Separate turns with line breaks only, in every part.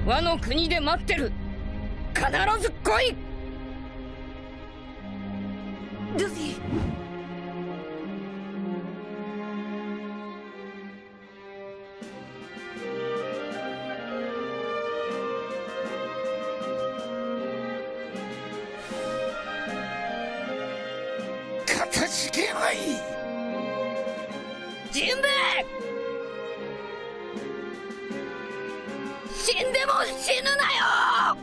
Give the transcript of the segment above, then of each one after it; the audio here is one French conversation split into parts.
ワの国で待ってる。必ず来い。ルフィ。
かたじけない。
ジンベエ、死んでも死ぬなよ。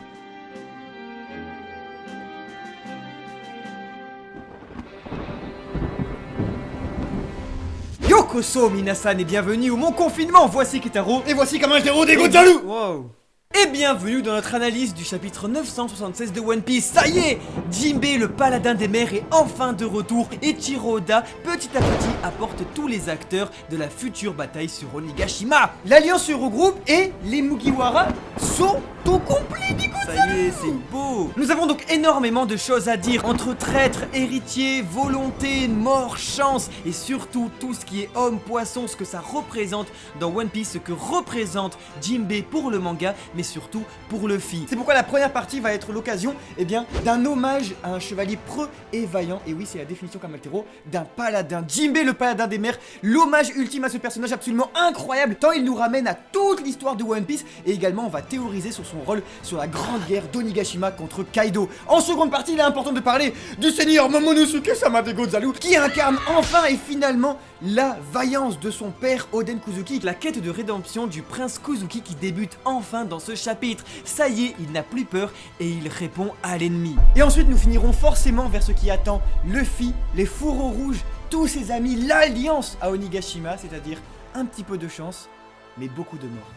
Yokoso minasan et bienvenue au Mon Confinement, voici Kitaro.
Et voici comment je déroule des Gonzalo.
Wow. Et bienvenue dans notre analyse du chapitre 976 de One Piece. Ça y est, Jinbei le paladin des mers est enfin de retour et Chiro Oda petit à petit apporte tous les acteurs de la future bataille sur Onigashima. L'alliance se regroupe et les Mugiwara sont au complet du coup. Ça y est, c'est beau. Nous avons donc énormément de choses à dire entre traîtres, héritiers, volonté, mort, chance et surtout tout ce qui est homme, poisson, ce que ça représente dans One Piece, ce que représente Jinbei pour le manga, mais surtout pour Luffy. C'est pourquoi la première partie va être l'occasion d'un hommage à un chevalier preux et vaillant, et oui c'est la définition comme Altero, d'un paladin. Jinbei le paladin des mers, l'hommage ultime à ce personnage absolument incroyable, tant il nous ramène à toute l'histoire de One Piece, et également on va théoriser sur son rôle sur la grande guerre d'Onigashima contre Kaido. En seconde partie il est important de parler du seigneur Momonosuke Sama de Gonzalo, qui incarne enfin et finalement la vaillance de son père Oden Kuzuki, la quête de rédemption du prince Kuzuki qui débute enfin dans ce chapitre. Ça y est, il n'a plus peur et il répond à l'ennemi. Et ensuite nous finirons forcément vers ce qui attend Luffy, les fourreaux rouges, tous ses amis, l'alliance à Onigashima, c'est-à-dire un petit peu de chance, mais beaucoup de morts.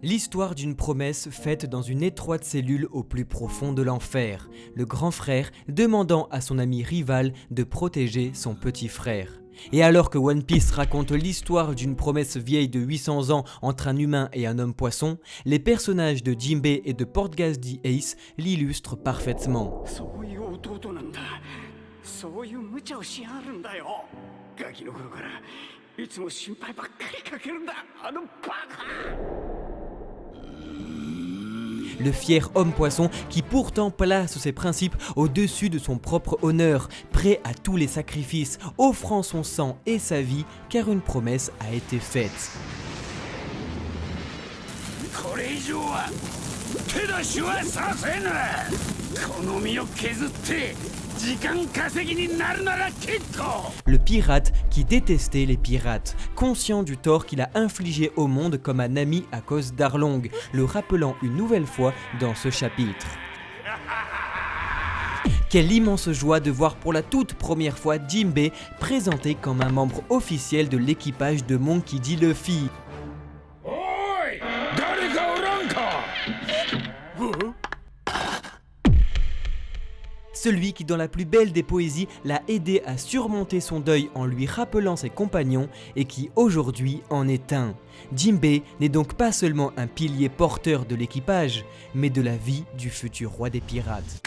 L'histoire d'une promesse faite dans une étroite cellule au plus profond de l'enfer, le grand frère demandant à son ami rival de protéger son petit frère. Et alors que One Piece raconte l'histoire d'une promesse vieille de 800 ans entre un humain et un homme poisson, les personnages de Jinbei et de Portgas D. Ace l'illustrent parfaitement. Le fier homme-poisson qui pourtant place ses principes au-dessus de son propre honneur, prêt à tous les sacrifices, offrant son sang et sa vie car une promesse a été faite. Le pirate qui détestait les pirates, conscient du tort qu'il a infligé au monde comme un ami à cause d'Arlong, le rappelant une nouvelle fois dans ce chapitre. Quelle immense joie de voir pour la toute première fois Jinbei présenté comme un membre officiel de l'équipage de Monkey D. Luffy. Celui qui dans la plus belle des poésies l'a aidé à surmonter son deuil en lui rappelant ses compagnons et qui aujourd'hui en est un. Jinbei n'est donc pas seulement un pilier porteur de l'équipage, mais de la vie du futur roi des pirates.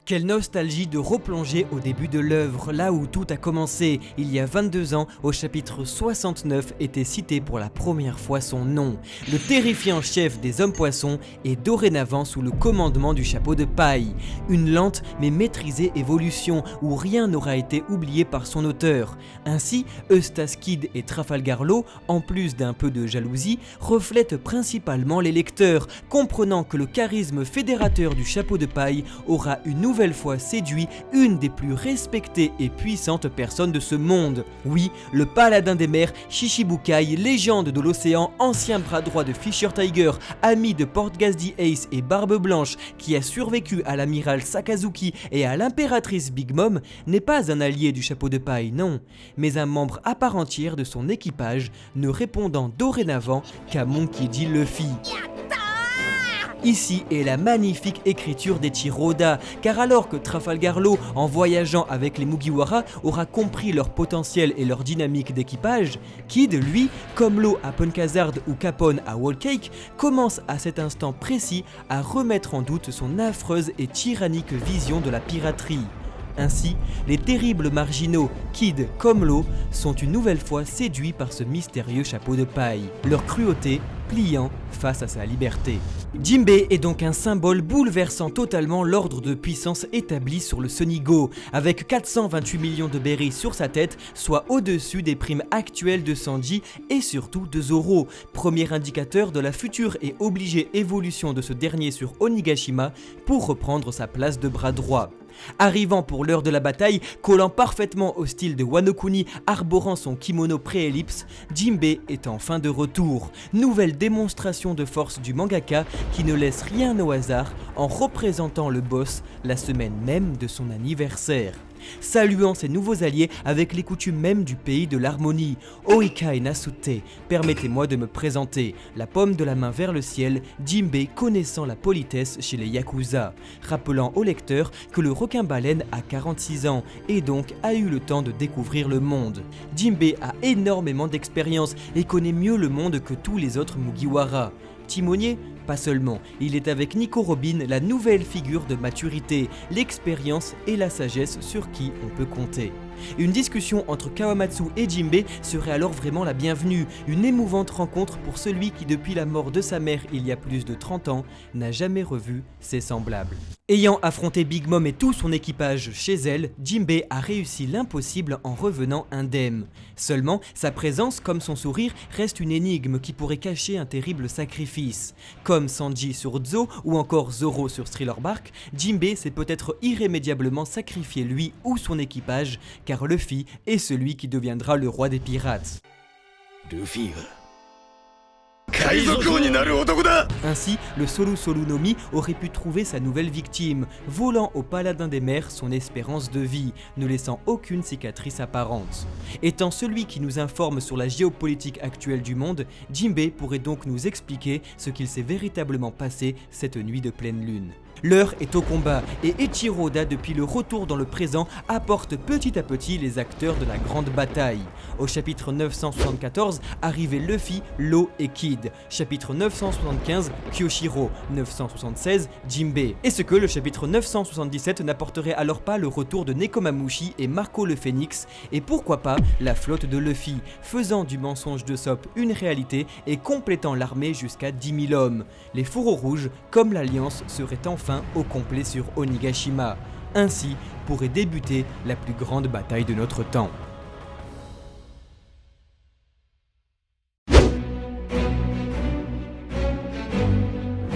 Quelle nostalgie de replonger au début de l'œuvre, là où tout a commencé. Il y a 22 ans, au chapitre 69, était cité pour la première fois son nom. Le terrifiant chef des hommes-poissons est dorénavant sous le commandement du chapeau de paille. Une lente mais maîtrisée évolution où rien n'aura été oublié par son auteur. Ainsi, Eustace Kid et Trafalgar Law, en plus d'un peu de jalousie, reflètent principalement les lecteurs, comprenant que le charisme fédérateur du chapeau de paille aura une nouvelle fois séduit une des plus respectées et puissantes personnes de ce monde. Oui, le paladin des mers, Shichibukai, légende de l'océan, ancien bras droit de Fisher Tiger, ami de Portgas the Ace et Barbe Blanche, qui a survécu à l'amiral Sakazuki et à l'impératrice Big Mom, n'est pas un allié du chapeau de paille, non, mais un membre à part entière de son équipage, ne répondant dorénavant qu'à Monkey D. Luffy. Ici est la magnifique écriture d'Eiichiro Oda, car alors que Trafalgar Law, en voyageant avec les Mugiwara, aura compris leur potentiel et leur dynamique d'équipage, Kid, lui, comme Law à Punk Hazard ou Capone à Whole Cake, commence à cet instant précis à remettre en doute son affreuse et tyrannique vision de la piraterie. Ainsi, les terribles marginaux, Kid comme Law, sont une nouvelle fois séduits par ce mystérieux chapeau de paille, leur cruauté pliant face à sa liberté. Jinbei est donc un symbole bouleversant totalement l'ordre de puissance établi sur le Sonigo, avec 428 millions de berries sur sa tête, soit au-dessus des primes actuelles de Sanji et surtout de Zoro, premier indicateur de la future et obligée évolution de ce dernier sur Onigashima pour reprendre sa place de bras droit. Arrivant pour l'heure de la bataille, collant parfaitement au style de Wano Kuni, arborant son kimono pré-ellipse, Jinbei est enfin de retour. Nouvelle démonstration de force du mangaka qui ne laisse rien au hasard en représentant le boss la semaine même de son anniversaire. Saluant ses nouveaux alliés avec les coutumes mêmes du pays de l'harmonie. Oikai Nasute, permettez-moi de me présenter, la paume de la main vers le ciel, Jinbei connaissant la politesse chez les Yakuza, rappelant au lecteur que le requin-baleine a 46 ans et donc a eu le temps de découvrir le monde. Jinbei a énormément d'expérience et connaît mieux le monde que tous les autres Mugiwara. Timonier ? Pas seulement, il est avec Nico Robin la nouvelle figure de maturité, l'expérience et la sagesse sur qui on peut compter. Une discussion entre Kawamatsu et Jinbei serait alors vraiment la bienvenue, une émouvante rencontre pour celui qui depuis la mort de sa mère il y a plus de 30 ans n'a jamais revu ses semblables. Ayant affronté Big Mom et tout son équipage chez elle, Jinbei a réussi l'impossible en revenant indemne. Seulement, sa présence comme son sourire reste une énigme qui pourrait cacher un terrible sacrifice. Comme Sanji sur Zo ou encore Zoro sur Thriller Bark, Jinbei s'est peut-être irrémédiablement sacrifié lui ou son équipage, car Luffy est celui qui deviendra le roi des pirates.
Luffy
Ainsi, le Solu no Mi aurait pu trouver sa nouvelle victime, volant au paladin des mers son espérance de vie, ne laissant aucune cicatrice apparente. Étant celui qui nous informe sur la géopolitique actuelle du monde, Jinbei pourrait donc nous expliquer ce qu'il s'est véritablement passé cette nuit de pleine lune. L'heure est au combat et Eiichiro Oda depuis le retour dans le présent apporte petit à petit les acteurs de la grande bataille. Au chapitre 974 arrivaient Luffy, Law et Kid. Chapitre 975 Kyoshiro, 976 Jinbei. Est-ce que le chapitre 977 n'apporterait alors pas le retour de Nekomamushi et Marco le Phénix et pourquoi pas la flotte de Luffy, faisant du mensonge de Sop une réalité et complétant l'armée jusqu'à 10 000 hommes. Les fourreaux rouges, comme l'Alliance, seraient enfin au complet sur Onigashima. Ainsi pourrait débuter la plus grande bataille de notre temps.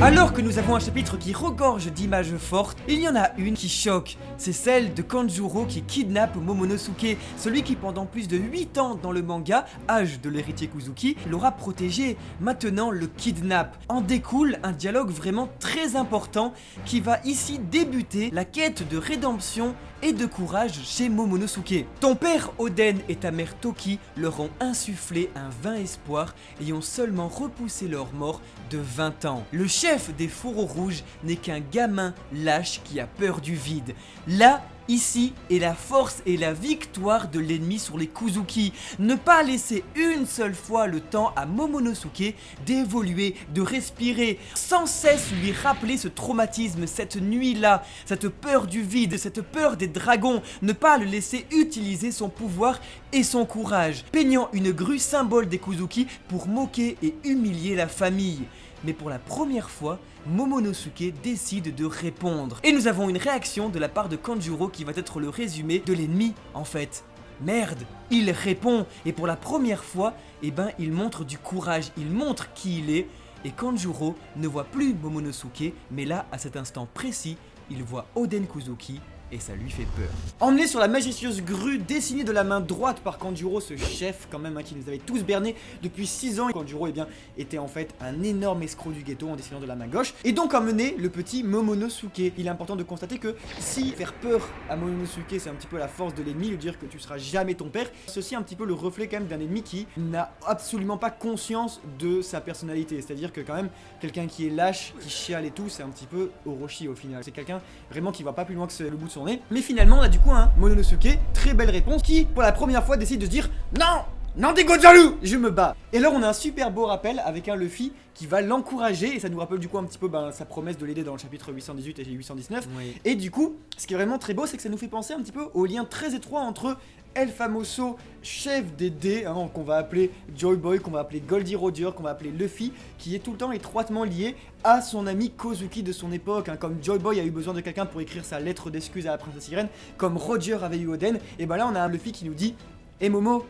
Alors que nous avons un chapitre qui regorge d'images fortes, il y en a une qui choque. C'est celle de Kanjuro qui kidnappe Momonosuke, celui qui pendant plus de 8 ans dans le manga, âge de l'héritier Kuzuki, l'aura protégé. Maintenant le kidnappe. En découle un dialogue vraiment très important qui va ici débuter la quête de rédemption et de courage chez Momonosuke. Ton père Oden et ta mère Toki leur ont insufflé un vain espoir et ont seulement repoussé leur mort de 20 ans. Le chef des fourreaux rouges n'est qu'un gamin lâche qui a peur du vide. Là, Ici est la force et la victoire de l'ennemi sur les Kuzuki. Ne pas laisser une seule fois le temps à Momonosuke d'évoluer, de respirer, sans cesse lui rappeler ce traumatisme, cette nuit-là, cette peur du vide, cette peur des dragons. Ne pas le laisser utiliser son pouvoir et son courage, peignant une grue symbole des Kuzuki pour moquer et humilier la famille. Mais pour la première fois, Momonosuke décide de répondre. Et nous avons une réaction de la part de Kanjuro qui va être le résumé de l'ennemi en fait. Merde, il répond et pour la première fois, il montre du courage, il montre qui il est. Et Kanjuro ne voit plus Momonosuke, mais là, à cet instant précis, il voit Oden Kuzuki. Et ça lui fait peur. Emmené sur la majestueuse grue dessinée de la main droite par Kanjuro, ce chef quand même qui nous avait tous bernés depuis 6 ans. Kanjuro était en fait un énorme escroc du ghetto en dessinant de la main gauche. Et donc emmené le petit Momonosuke. Il est important de constater que si faire peur à Momonosuke c'est un petit peu la force de l'ennemi, lui dire que tu seras jamais ton père, ceci est un petit peu le reflet quand même d'un ennemi qui n'a absolument pas conscience de sa personnalité. C'est-à-dire que quand même quelqu'un qui est lâche, qui chiale et tout, c'est un petit peu Orochi au final. C'est quelqu'un vraiment qui va pas plus loin que le bout de son nez. Mais finalement on a du coup un Momonosuke, très belle réponse, qui pour la première fois décide de se dire non, non des jaloux, je me bats. Et alors on a un super beau rappel avec un Luffy qui va l'encourager et ça nous rappelle du coup un petit peu sa promesse de l'aider dans le chapitre 818 et 819. Oui. Et du coup ce qui est vraiment très beau c'est que ça nous fait penser un petit peu au lien très étroit entre El Famoso, chef des dés, qu'on va appeler Joy Boy, qu'on va appeler Goldie Roger, qu'on va appeler Luffy, qui est tout le temps étroitement lié à son ami Kozuki de son époque. Comme Joy Boy a eu besoin de quelqu'un pour écrire sa lettre d'excuse à la princesse Sirène, comme Roger avait eu Oden, et là on a un Luffy qui nous dit « Eh Momo,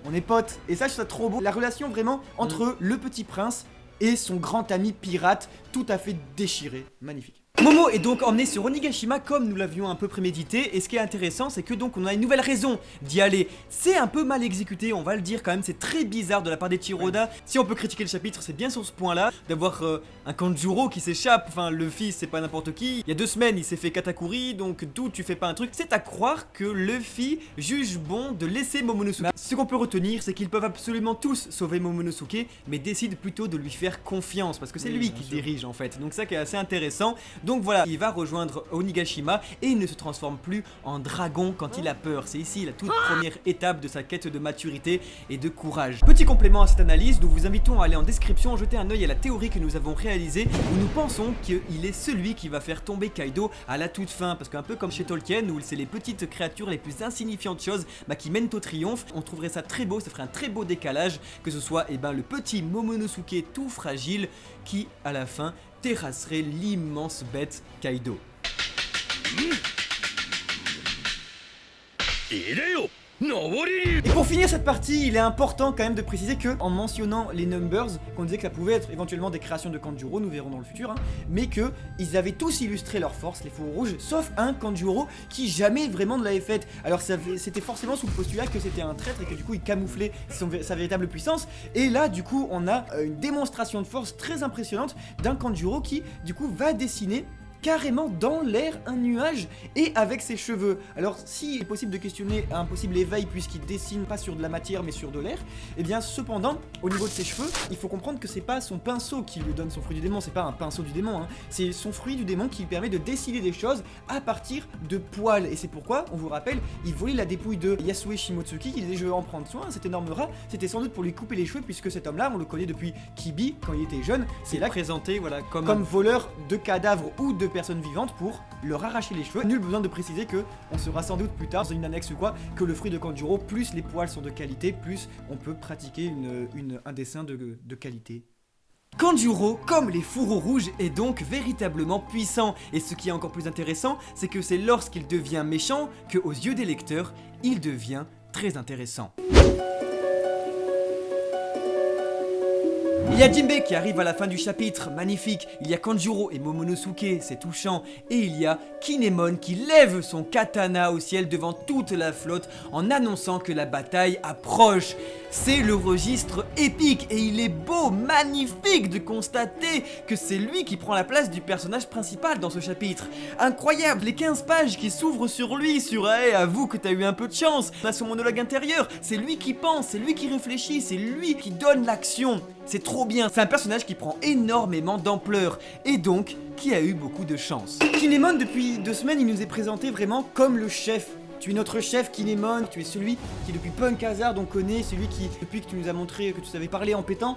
on est potes ». Et ça je trouve ça trop beau, la relation vraiment entre le petit prince et son grand ami pirate, tout à fait déchiré, magnifique. Momo est donc emmené sur Onigashima comme nous l'avions un peu prémédité, et ce qui est intéressant c'est que donc on a une nouvelle raison d'y aller. C'est un peu mal exécuté, on va le dire quand même, c'est très bizarre de la part des Chiroda. Si on peut critiquer le chapitre, c'est bien sur ce point là, d'avoir un Kanjuro qui s'échappe, enfin Luffy c'est pas n'importe qui. Il y a 2 semaines il s'est fait Katakuri, donc d'où tu fais pas un truc. C'est à croire que Luffy juge bon de laisser Momonosuke. Ce qu'on peut retenir c'est qu'ils peuvent absolument tous sauver Momonosuke, mais décident plutôt de lui faire confiance, parce que c'est lui qui dirige en fait, donc ça qui est assez intéressant. Donc voilà, il va rejoindre Onigashima et il ne se transforme plus en dragon quand il a peur. C'est ici la toute première étape de sa quête de maturité et de courage. Petit complément à cette analyse, nous vous invitons à aller en description jeter un œil à la théorie que nous avons réalisée, où nous pensons qu'il est celui qui va faire tomber Kaido à la toute fin, parce qu'un peu comme chez Tolkien où c'est les petites créatures les plus insignifiantes choses qui mènent au triomphe, on trouverait ça très beau, ça ferait un très beau décalage, que ce soit le petit Momonosuke tout fragile qui à la fin terrasserait l'immense bête Kaido. Et pour finir cette partie, il est important quand même de préciser que, en mentionnant les numbers, qu'on disait que ça pouvait être éventuellement des créations de Kanjuro, nous verrons dans le futur, mais que ils avaient tous illustré leur force, les fourreaux rouges, sauf un Kanjuro qui jamais vraiment ne l'avait fait. Alors c'était forcément sous le postulat que c'était un traître et que du coup il camouflait sa véritable puissance. Et là du coup on a une démonstration de force très impressionnante d'un Kanjuro qui du coup va dessiner carrément dans l'air un nuage et avec ses cheveux. Alors si il est possible de questionner un possible éveil puisqu'il dessine pas sur de la matière mais sur de l'air, et bien cependant au niveau de ses cheveux il faut comprendre que c'est pas son pinceau qui lui donne son fruit du démon, c'est pas un pinceau du démon, c'est son fruit du démon qui lui permet de dessiner des choses à partir de poils. Et c'est pourquoi on vous rappelle il volait la dépouille de Yasue Shimotsuki, il disait je vais en prendre soin, cet énorme rat, c'était sans doute pour lui couper les cheveux puisque cet homme là on le connaît depuis Kibi quand il était jeune, c'est là présenté comme voleur de cadavres ou de personnes vivantes pour leur arracher les cheveux. Nul besoin de préciser que on saura sans doute plus tard dans une annexe ou quoi que le fruit de Kanjuro, plus les poils sont de qualité, plus on peut pratiquer un dessin de qualité. Kanjuro, comme les fourreaux rouges, est donc véritablement puissant, et ce qui est encore plus intéressant, c'est que c'est lorsqu'il devient méchant que, aux yeux des lecteurs, il devient très intéressant. Il y a Jinbei qui arrive à la fin du chapitre, magnifique. Il y a Kanjuro et Momonosuke, c'est touchant. Et il y a Kinemon qui lève son katana au ciel devant toute la flotte en annonçant que la bataille approche. C'est le registre épique et il est beau, magnifique de constater que c'est lui qui prend la place du personnage principal dans ce chapitre. Incroyable, les 15 pages qui s'ouvrent sur lui, sur hey, avoue que t'as eu un peu de chance. On a son monologue intérieur, c'est lui qui pense, c'est lui qui réfléchit, c'est lui qui donne l'action. c'est trop bien. C'est un personnage qui prend énormément d'ampleur et donc qui a eu beaucoup de chance. Kinemon, depuis 2 semaines, il nous est présenté vraiment comme le chef. Tu es notre chef Kinemon, tu es celui qui depuis Punk Hazard on connaît, celui qui depuis que tu nous as montré que tu savais parler en pétant.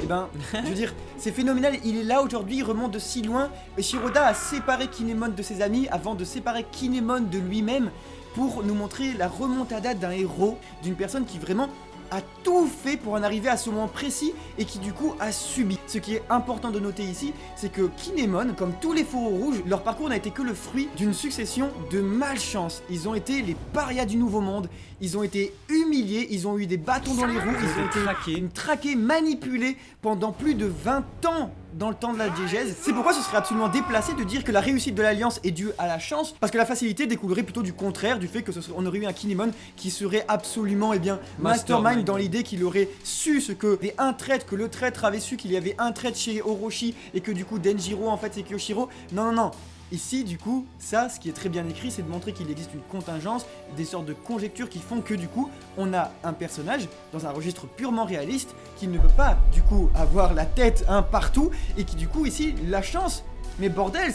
Eh ben, je veux dire, c'est phénoménal, il est là aujourd'hui, il remonte de si loin. Et Shiroda a séparé Kinemon de ses amis avant de séparer Kinemon de lui-même pour nous montrer la remontada d'un héros, d'une personne qui vraiment a tout fait pour en arriver à ce moment précis et qui du coup a subi. Ce qui est important de noter ici, c'est que Kinemon, comme tous les fourreaux rouges, leur parcours n'a été que le fruit d'une succession de malchance. Ils ont été les parias du nouveau monde, ils ont été humiliés, ils ont eu des bâtons dans les roues, ils ont été traqués, manipulés pendant plus de 20 ans dans le temps de la diégèse. C'est pourquoi ce serait absolument déplacé de dire que la réussite de l'Alliance est due à la chance, parce que la facilité découlerait plutôt du contraire, du fait que on aurait eu un Kinemon qui serait absolument, mastermind dans l'idée qu'il aurait su ce que un traître, que le traître avait su qu'il y avait un traître chez Orochi et que du coup Denjiro en fait c'est Kyoshiro. Non. Ici, du coup, ça, ce qui est très bien écrit, c'est de montrer qu'il existe une contingence, des sortes de conjectures qui font que, du coup, on a un personnage dans un registre purement réaliste qui ne peut pas, du coup, avoir la tête partout et qui, du coup, ici, la chance. Mais bordel,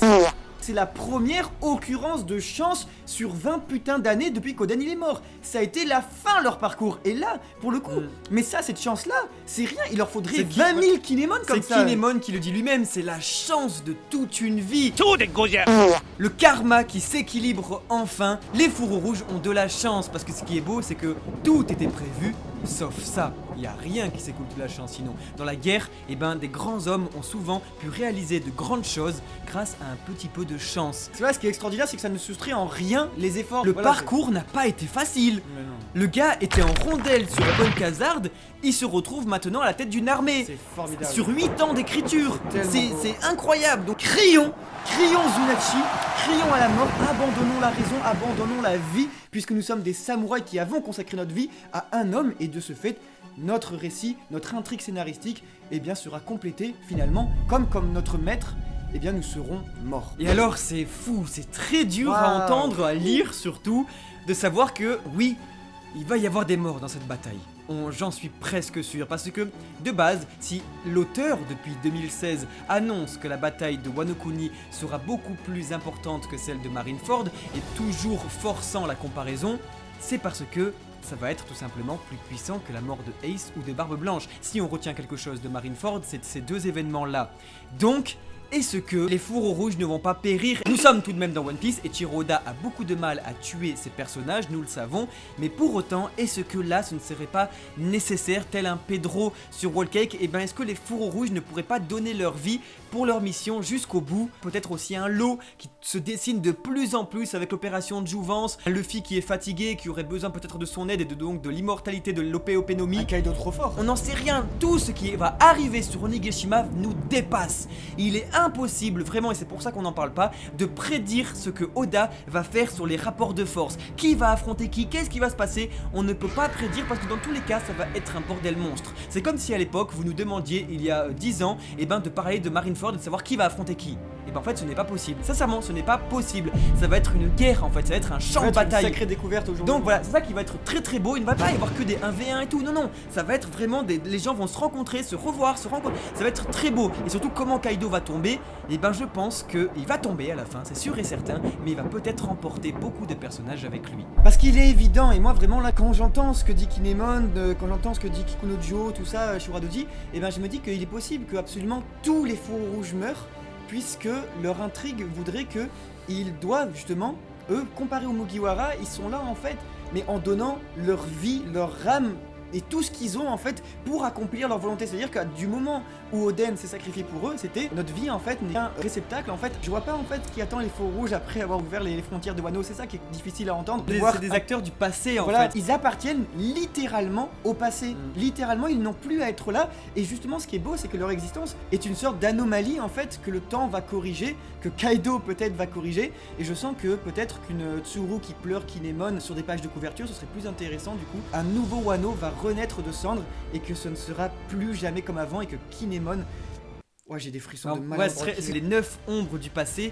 c'est la première occurrence de chance sur 20 putains d'années depuis qu'Oden il est mort. Ça a été la fin leur parcours. Et là, pour le coup, mais ça, cette chance-là, c'est rien. Il leur faudrait 20 000 Kinemon comme ça. C'est Kinemon qui le dit lui-même, c'est la chance de toute une vie. Le karma qui s'équilibre enfin. Les fourreaux rouges ont de la chance parce que ce qui est beau, c'est que tout était prévu, sauf ça. Il n'y a rien qui s'écoule de la chance sinon. Dans la guerre, des grands hommes ont souvent pu réaliser de grandes choses grâce à un petit peu de chance. Tu vois, ce qui est extraordinaire, c'est que ça ne soustrait en rien les efforts. Le parcours n'a pas été facile. Le gars était en rondelle sur Punk Hazard, il se retrouve maintenant à la tête d'une armée. C'est formidable. Sur 8 ans d'écriture. C'est incroyable. Donc crions Zunachi, crions à la mort, abandonnons la raison, abandonnons la vie, puisque nous sommes des samouraïs qui avons consacré notre vie à un homme, et de ce fait, notre récit, notre intrigue scénaristique, sera complété finalement, comme notre maître, nous serons morts. Et alors c'est fou, c'est très dur à entendre, à lire surtout, de savoir que oui, il va y avoir des morts dans cette bataille. J'en suis presque sûr, parce que, de base, si l'auteur, depuis 2016, annonce que la bataille de Wano Kuni sera beaucoup plus importante que celle de Marineford, et toujours forçant la comparaison, c'est parce que ça va être tout simplement plus puissant que la mort de Ace ou de Barbe Blanche. Si on retient quelque chose de Marineford, c'est ces 2 événements-là. Donc, est-ce que les fourreaux rouges ne vont pas périr? Nous sommes tout de même dans One Piece et Ichiro Oda a beaucoup de mal à tuer ses personnages, nous le savons, mais pour autant, est-ce que là ce ne serait pas nécessaire, tel un Pedro sur Whole Cake? Est-ce que les fourreaux rouges ne pourraient pas donner leur vie pour leur mission jusqu'au bout? Peut-être aussi un lot qui se dessine de plus en plus avec l'opération de Jouvence, un Luffy qui est fatigué, qui aurait besoin peut-être de son aide et donc de l'immortalité de l'Opé no Mi. Un Kaido trop fort. On n'en sait rien, tout ce qui va arriver sur Onigashima nous dépasse. Il est impossible, vraiment, et c'est pour ça qu'on n'en parle pas, de prédire ce que Oda va faire sur les rapports de force. Qui va affronter qui? Qu'est-ce qui va se passer? On ne peut pas prédire parce que dans tous les cas, ça va être un bordel monstre. C'est comme si à l'époque, vous nous demandiez, il y a 10 ans, de parler de Marineford et de savoir qui va affronter qui. En fait, ce n'est pas possible. Sincèrement, ce n'est pas possible. Ça va être une guerre en fait, ça va être un champ de bataille. Une sacrée découverte aujourd'hui. Donc voilà, c'est ça qui va être très très beau. Il ne va pas y avoir que des 1v1 et tout. Non, ça va être vraiment les gens vont se rencontrer, se revoir, se rencontrer. Ça va être très beau. Et surtout, comment Kaido va tomber? Je pense qu'il va tomber à la fin, c'est sûr et certain. Mais il va peut-être remporter beaucoup de personnages avec lui. Parce qu'il est évident, et moi vraiment là, quand j'entends ce que dit Kinemon, quand j'entends ce que dit Kikunojo, tout ça, Shuradoji, je me dis qu'il est possible que absolument tous les fourreaux rouges meurent, puisque leur intrigue voudrait qu'ils doivent justement, eux, comparés aux Mugiwara, ils sont là en fait, mais en donnant leur vie, leur âme et tout ce qu'ils ont en fait pour accomplir leur volonté. C'est-à-dire qu'à du moment où Oden s'est sacrifié pour eux, c'était notre vie en fait n'est qu'un réceptacle en fait. Je vois pas en fait qui attend les faux rouges après avoir ouvert les frontières de Wano, c'est ça qui est difficile à entendre. C'est des acteurs du passé en fait. Ils appartiennent littéralement au passé. Littéralement, ils n'ont plus à être là, et justement ce qui est beau, c'est que leur existence est une sorte d'anomalie en fait que le temps va corriger, que Kaido peut-être va corriger, et je sens que peut-être qu'une Tsuru qui pleure Kinemon sur des pages de couverture, ce serait plus intéressant du coup. Un nouveau Wano va renaître de cendres et que ce ne sera plus jamais comme avant et que Kinemon... Ouais, j'ai des frissons de malade. C'est les 9 ombres du passé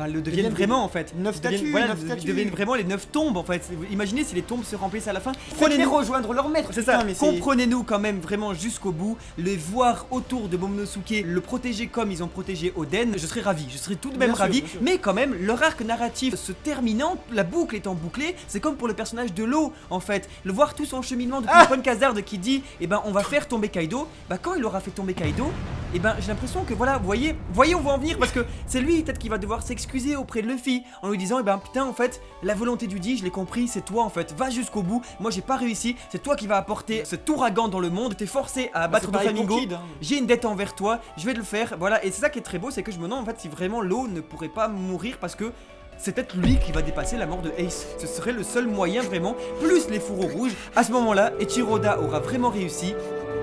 le deviennent vraiment en fait.
9
Deviennent-
statues,
voilà,
9 statues.
deviennent vraiment les 9 tombes en fait. Imaginez si les tombes se remplissent à la fin.
Prenez-les rejoindre leur maître.
C'est
putain,
ça,
mais c'est-
comprenez-nous quand même vraiment jusqu'au bout, les voir autour de Momonosuke, le protéger comme ils ont protégé Oden, je serais ravi, je serais tout de même
Bien sûr,
ravi,
bien sûr.
mais quand même, leur arc narratif se terminant, la boucle étant bouclée, c'est comme pour le personnage de l'eau en fait, le voir tout son cheminement de Pon Kazard qui dit, eh ben on va faire tomber Kaido, bah quand il aura fait tomber Kaido, eh ben j'ai l'impression que voilà, vous voyez on va en venir parce que c'est lui peut-être qui va devoir s'excuser auprès de Luffy en lui disant, eh ben putain en fait, la volonté du dit, je l'ai compris, c'est toi en fait, va jusqu'au bout, moi j'ai pas réussi, c'est toi qui vas apporter cet ouragan dans le monde, t'es forcé à battre
c'est pareil pour
Doflamingo,
Kid, hein.
j'ai une dette envers toi, je vais le faire, voilà, et c'est ça qui est très beau, c'est que je me demande en fait si vraiment l'eau ne pourrait pas mourir parce que c'est peut-être lui qui va dépasser la mort de Ace. Ce serait le seul moyen vraiment, plus les fourreaux rouges. À ce moment-là, Eiichiro Oda aura vraiment réussi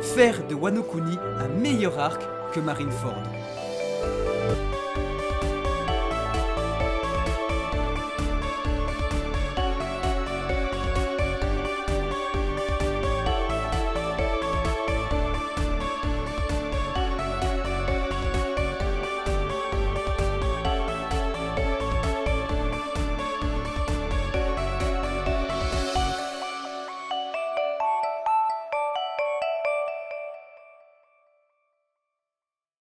faire de Wano Kuni un meilleur arc que Marineford.